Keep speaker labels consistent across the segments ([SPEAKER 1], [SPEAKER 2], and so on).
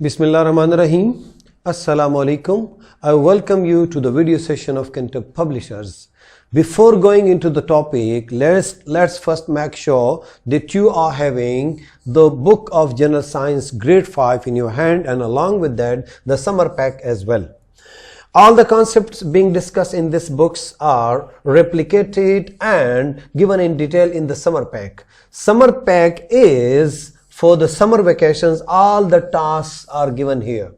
[SPEAKER 1] Bismillahirrahmanirrahim. Assalamu alaikum. I welcome you to the video session of Cantab Publishers. Before going into the topic, let's first make sure that you are having the book of General Science grade 5 in your hand, and along with that the summer pack as well. All the concepts being discussed in these books are replicated and given in detail in the summer pack. Summer pack is for the summer vacations. All the tasks are given here.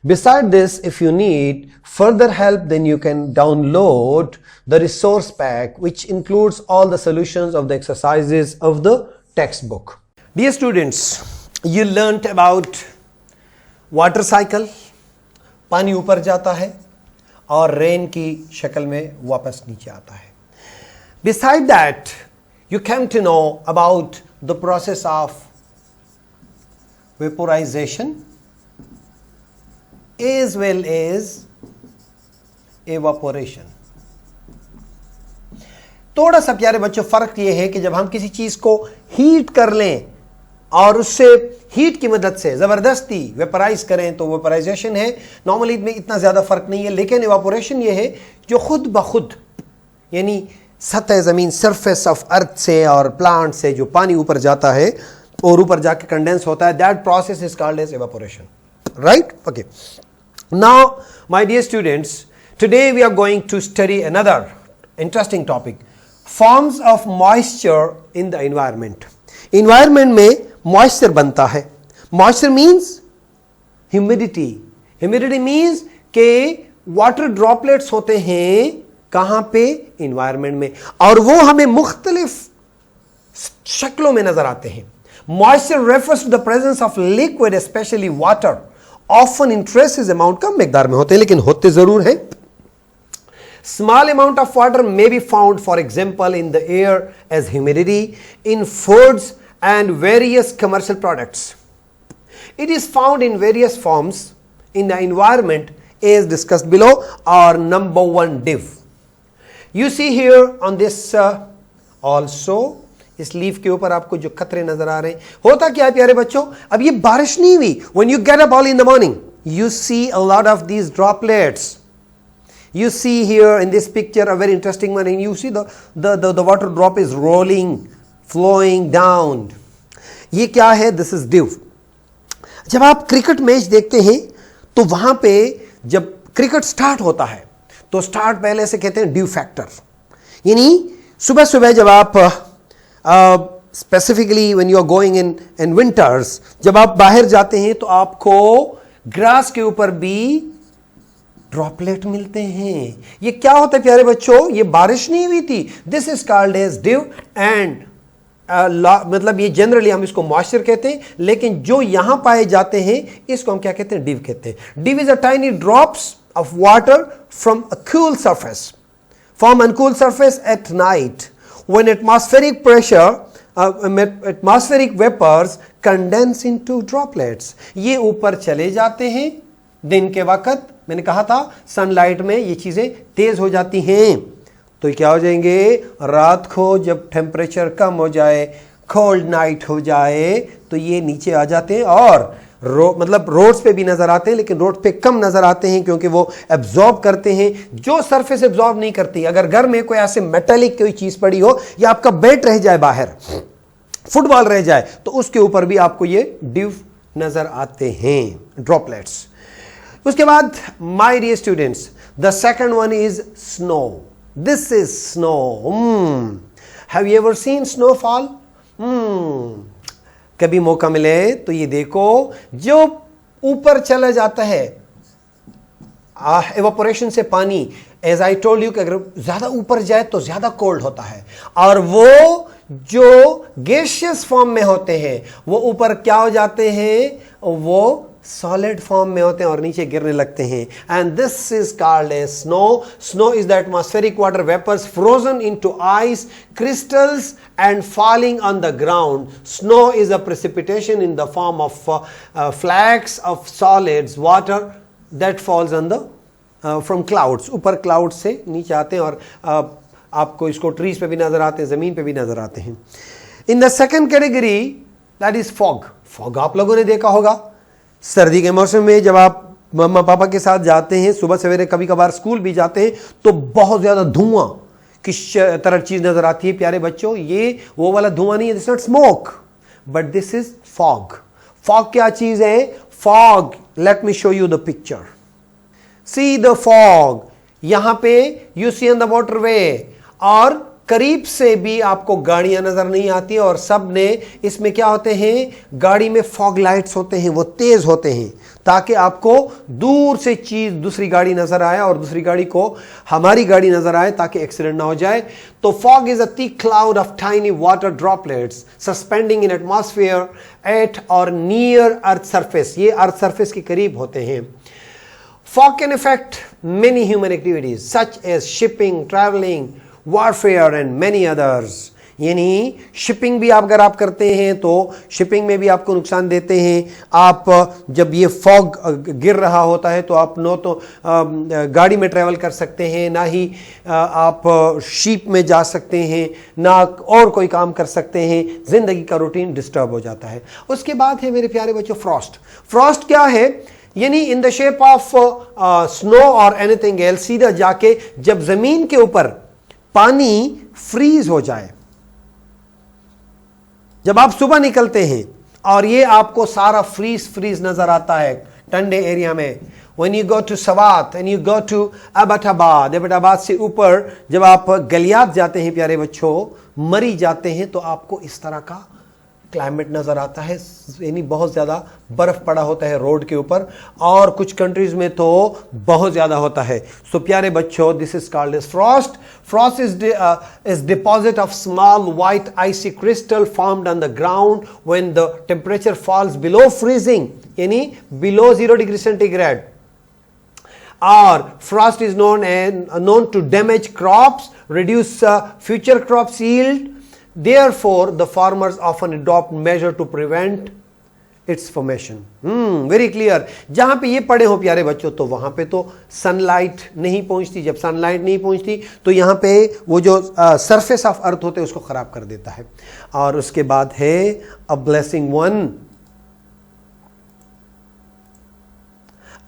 [SPEAKER 1] Beside this, if you need further help, then you can download the resource pack, which includes all the solutions of the exercises of the textbook. Dear students, you learnt about water cycle. पानी ऊपर जाता है और rain की शक्ल में वापस नीचे आता है. Beside that, you came to know about the process of vaporization as well as evaporation. थोड़ा सा प्यारे बच्चों फर्क ये है कि जब हम किसी चीज को हीट कर लें और उससे हीट की मदद से जबरदस्ती वेपराइज करें तो वेपराइजेशन है. नॉर्मली में इतना ज्यादा फर्क नहीं है, लेकिन इवापोरेशन ये है जो खुद ब खुद यानी सतह जमीन सरफेस ऑफ अर्थ से और प्लांट से जो पानी ऊपर जाता है और ऊपर जाके कंडेंस होता है, that process is called as evaporation. Right? Okay. Now my dear students, today we are going to study another interesting topic, forms of moisture in the environment. Environment में मॉइस्चर बनता है. Moisture means humidity. Humidity means के water droplets होते हैं कहां पे? Environment में, और वो हमें मुख्तलिफ शक्लों में नजर आते हैं. Moisture refers to the presence of liquid, especially water, often in traces amount कम मिकदार में होते हैं, लेकिन होते जरूर हैं. Small amount of water may be found, for example, in the air as humidity, in foods and various commercial products. It is found in various forms in the environment as discussed below. Our number one div. You see here on this also. इस leaf के ऊपर आपको जो खतरे नजर आ रहे हैं, होता क्या है प्यारे बच्चों, अब ये बारिश नहीं हुई. When you get up early in the morning, you see a lot of these droplets. You see here in this picture a very interesting one, and you see the water drop is rolling, flowing down. ये क्या है? This is dew. जब आप cricket match देखते हैं तो वहां पे जब क्रिकेट स्टार्ट होता है तो स्टार्ट पहले से कहते हैं ड्यू फैक्टर. यानी सुबह सुबह जब आप specifically when you are going in winters, जब आप बाहर जाते हैं तो आपको ग्रास के ऊपर भी ड्रॉपलेट मिलते हैं. ये क्या होता है प्यारे बच्चों? ये बारिश नहीं हुई थी. This is called as dew. And मतलब ये जनरली हम इसको मॉइस्चर कहते हैं, लेकिन जो यहां पाए जाते हैं इसको हम क्या कहते हैं? डिव कहते हैं. Div is a tiny drops of water from a cool surface, from uncool surface at night when atmospheric pressure, atmospheric vapors condense into droplets. ये ऊपर चले जाते हैं दिन के वक्त. मैंने कहा था सनलाइट में ये चीजें तेज हो जाती हैं, तो क्या हो जाएंगे? रात को जब टेम्परेचर कम हो जाए, कोल्ड नाइट हो जाए, तो ये नीचे आ जाते हैं और मतलब रोड्स पे भी नजर आते हैं, लेकिन रोड पे कम नजर आते हैं क्योंकि वो एब्जॉर्ब करते हैं जो सरफेस एब्जॉर्ब नहीं करती. अगर घर में कोई ऐसे मेटालिक कोई चीज पड़ी हो या आपका बैट रह जाए बाहर, फुटबॉल रह जाए, तो उसके ऊपर भी आपको ये ड्यू नजर आते हैं, ड्रॉपलेट्स. उसके बाद my dear students, the second one is snow. This is snow. Have you ever seen snowfall? कभी मौका मिले तो ये देखो, जो ऊपर चला जाता है एवापोरेशन से पानी, एज आई टोल्ड यू कि अगर ज्यादा ऊपर जाए तो ज्यादा कोल्ड होता है, और वो जो गैसियस फॉर्म में होते हैं वो ऊपर क्या हो जाते हैं? वो सॉलिड फॉर्म में होते हैं और नीचे गिरने लगते हैं. And this is called as snow. Snow is the atmospheric water vapours frozen into ice crystals and falling on the ground. Snow is a precipitation in the form of flakes of solids water that falls on the from clouds. ऊपर clouds से नीचे आते हैं और आपको इसको trees पे भी नजर आते हैं, जमीन पे भी नजर आते हैं. In the second category, that is fog. Fog आप लोगों ने देखा होगा. सर्दी के मौसम में जब आप मम्मा पापा के साथ जाते हैं, सुबह सवेरे कभी कभार स्कूल भी जाते हैं, तो बहुत ज्यादा धुआं किस तरह चीज नजर आती है प्यारे बच्चों? ये वो वाला धुआं नहीं है, this not smoke but this is fog. Fog क्या चीज है? Fog, let me show you the picture, see the fog. यहां पे you see on the motorway, और करीब से भी आपको गाड़ियां नजर नहीं आती, और सब ने इसमें क्या होते हैं, गाड़ी में फॉग लाइट्स होते हैं, वो तेज होते हैं ताकि आपको दूर से चीज दूसरी गाड़ी नजर आए और दूसरी गाड़ी को हमारी गाड़ी नजर आए ताकि एक्सीडेंट ना हो जाए। तो fog is a thick cloud of tiny water droplets suspending in atmosphere at और नियर अर्थ सरफेस। ये अर्थ सरफेस के करीब होते हैं। Fog can affect many human activities such as shipping, travelling, warfare and many others। यानी shipping भी अगर आप करते हैं तो शिपिंग में भी आपको नुकसान देते हैं। आप जब ये फॉग गिर रहा होता है तो आप नो तो गाड़ी में ट्रैवल कर सकते हैं, ना ही आप शिप में जा सकते हैं, ना और कोई काम कर सकते हैं। जिंदगी का रूटीन डिस्टर्ब हो जाता है। उसके बाद है मेरे प्यारे बच्चों फ्रॉस्ट। फ्रॉस्ट क्या है? यानी in the shape of snow और एनीथिंग एल्स, सीधा जाके जब जमीन के ऊपर पानी फ्रीज हो जाए, जब आप सुबह निकलते हैं और ये आपको सारा फ्रीज नजर आता है ठंडे एरिया में। When you go to Swat and you go to Abbottabad से ऊपर जब आप गलियात जाते हैं प्यारे बच्चों, मरी जाते हैं, तो आपको इस तरह का क्लाइमेट नजर आता है। यानी बहुत ज्यादा बर्फ पड़ा होता है रोड के ऊपर, और कुछ कंट्रीज में तो बहुत ज्यादा होता है। सो प्यारे बच्चों, this is called as frost. Frost is deposit of small white icy crystal formed on the ground when the temperature falls below freezing, यानी बिलो 0 डिग्री सेंटीग्रेड। और frost is known to damage crops, reduce future crops yield. Therefore, the farmers often adopt measure to prevent its formation. Very clear. जहां पे ये पड़े हो प्यारे बच्चों, तो वहां पे तो सनलाइट नहीं पहुंचती। जब सनलाइट नहीं पहुंचती तो यहां पे वो जो सरफेस ऑफ अर्थ होते हैं उसको खराब कर देता है। और उसके बाद है a blessing one,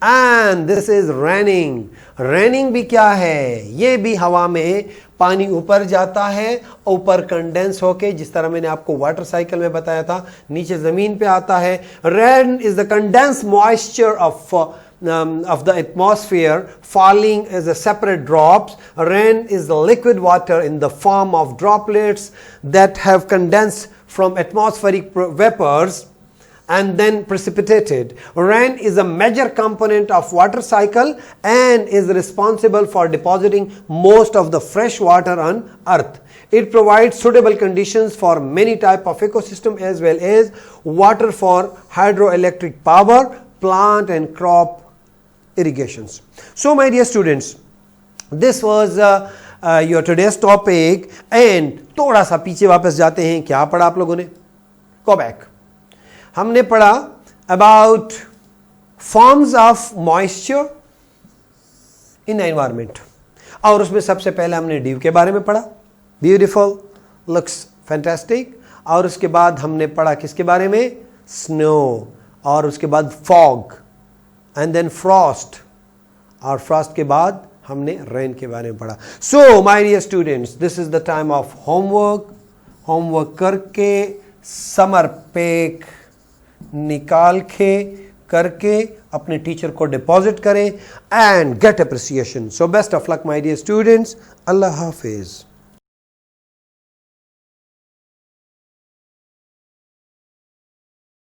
[SPEAKER 1] and this is raining. Raining भी क्या है? ये भी हवा में पानी ऊपर जाता है, ऊपर कंडेंस होके, जिस तरह मैंने आपको वाटर साइकिल में बताया था, नीचे जमीन पे आता है। Rain is the condense moisture of the atmosphere falling as a separate drops. Rain is the liquid water in the form of droplets that have condensed from atmospheric vapors and then precipitated. Rain is a major component of water cycle and is responsible for depositing most of the fresh water on earth. It provides suitable conditions for many type of ecosystem as well as water for hydroelectric power, plant and crop irrigations. So my dear students, this was your today's topic, and थोड़ा सा पीछे वापस जाते हैं। क्या पढ़ा आप लोगों ने? Go back. हमने पढ़ा about forms of moisture in the environment, और उसमें सबसे पहले हमने ड्यू के बारे में पढ़ा, ब्यूटीफुल, लुक्स फैंटास्टिक। और उसके बाद हमने पढ़ा किसके बारे में? स्नो। और उसके बाद फॉग, एंड देन फ्रॉस्ट, और फ्रॉस्ट के बाद हमने रेन के बारे में पढ़ा। So my dear students, this is the time of homework. Homework करके समर पैक निकाल के करके अपने टीचर को डिपॉजिट करें and get appreciation. So best of luck my dear students. अल्लाह हाफिज।